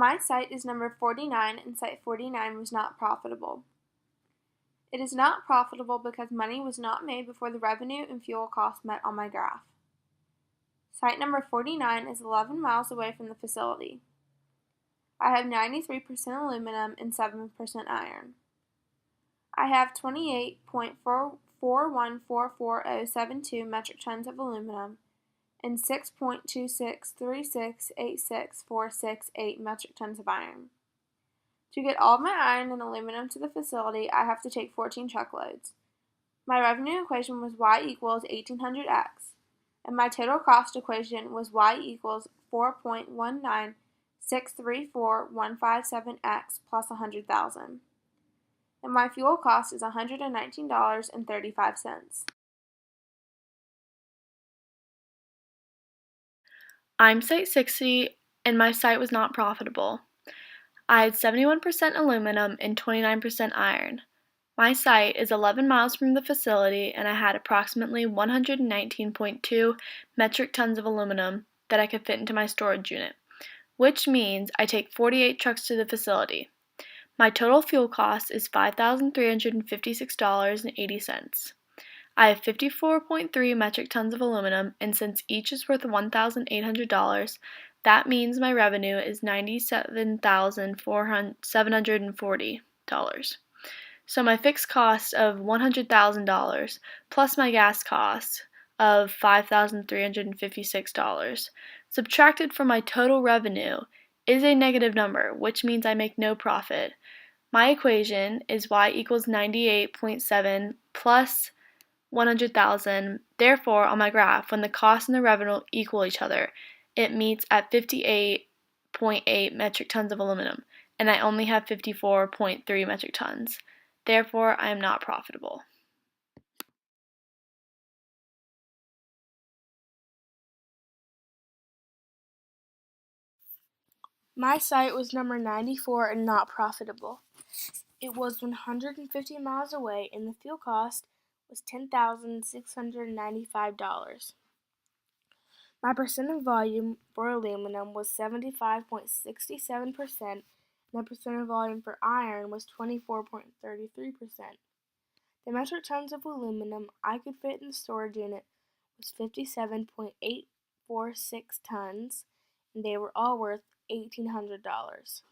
My site is number 49 and site 49 was not profitable. It is not profitable because money was not made before the revenue and fuel costs met on my graph. Site number 49 is 11 miles away from the facility. I have 93% aluminum and 7% iron. I have 28.41444072 metric tons of aluminum and 6.2636864668 metric tons of iron. To get all of my iron and aluminum to the facility, I have to take 14 truckloads. My revenue equation was y equals 1800x, and my total cost equation was y equals 4.19634,157x plus 100,000. And my fuel cost is $119.35. I'm Site 60, and my site was not profitable. I had 71% aluminum and 29% iron. My site is 11 miles from the facility, and I had approximately 119.2 metric tons of aluminum that I could fit into my storage unit, which means I take 48 trucks to the facility. My total fuel cost is $5,356.80. I have 54.3 metric tons of aluminum, and since each is worth $1,800, that means my revenue is $97,740. So my fixed cost of $100,000 plus my gas cost of $5,356 subtracted from my total revenue is a negative number, which means I make no profit. My equation is y equals 98.7 plus 100,000. Therefore, on my graph, when the cost and the revenue equal each other, it meets at 58.8 metric tons of aluminum, and I only have 54.3 metric tons. Therefore, I am not profitable. My site was number 94 and not profitable. It was 150 miles away, and the fuel cost was $10,695. My percent of volume for aluminum was 75.67%, and the percent of volume for iron was 24.33%. The metric tons of aluminum I could fit in the storage unit was 57.846 tons, and they were all worth $1,800.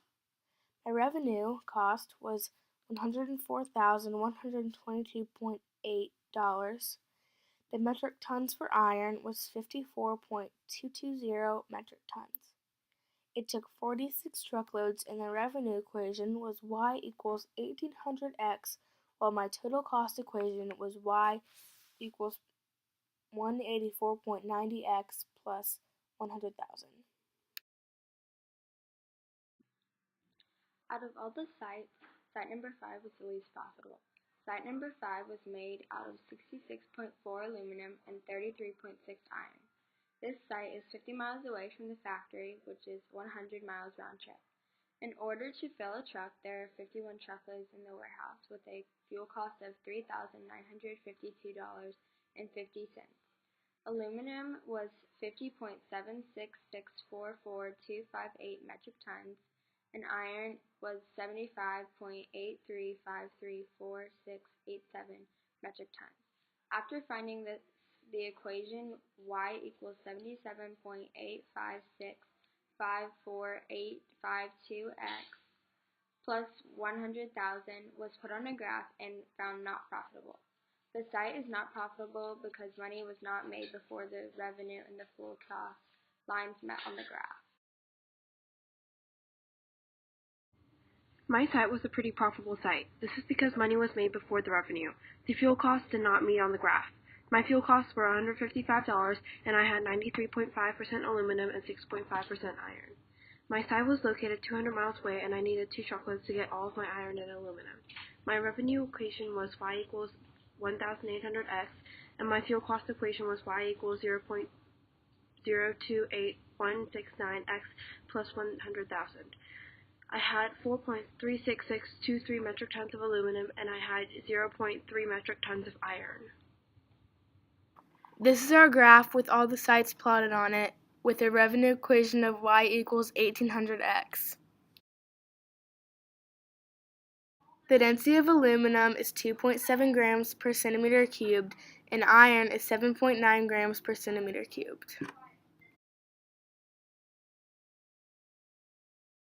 My revenue cost was $104,122.8. The metric tons for iron was 54.220 metric tons. It took 46 truckloads, and the revenue equation was y equals 1800x, while my total cost equation was y equals 184.90x plus 100,000. Out of all the sites, site number 5 was the least profitable. Site number 5 was made out of 66.4 aluminum and 33.6 iron. This site is 50 miles away from the factory, which is 100 miles round trip. In order to fill a truck, there are 51 truckloads in the warehouse with a fuel cost of $3,952.50. Aluminum was 50.76644,258 metric tons, and iron was 75.83534687 metric tons. After finding the equation y equals 77.85654,852x plus 100,000 was put on a graph and found not profitable. The site is not profitable because money was not made before the revenue and the fuel cost lines met on the graph. My site was a pretty profitable site. This is because money was made before the revenue. The fuel costs did not meet on the graph. My fuel costs were $155, and I had 93.5% aluminum and 6.5% iron. My site was located 200 miles away, and I needed 2 truckloads to get all of my iron and aluminum. My revenue equation was y equals 1,800x, and my fuel cost equation was y equals 0.028169x plus 100,000. I had 4.36623 metric tons of aluminum, and I had 0.3 metric tons of iron. This is our graph with all the sites plotted on it, with a revenue equation of y equals 1800x. The density of aluminum is 2.7 grams per centimeter cubed, and iron is 7.9 grams per centimeter cubed.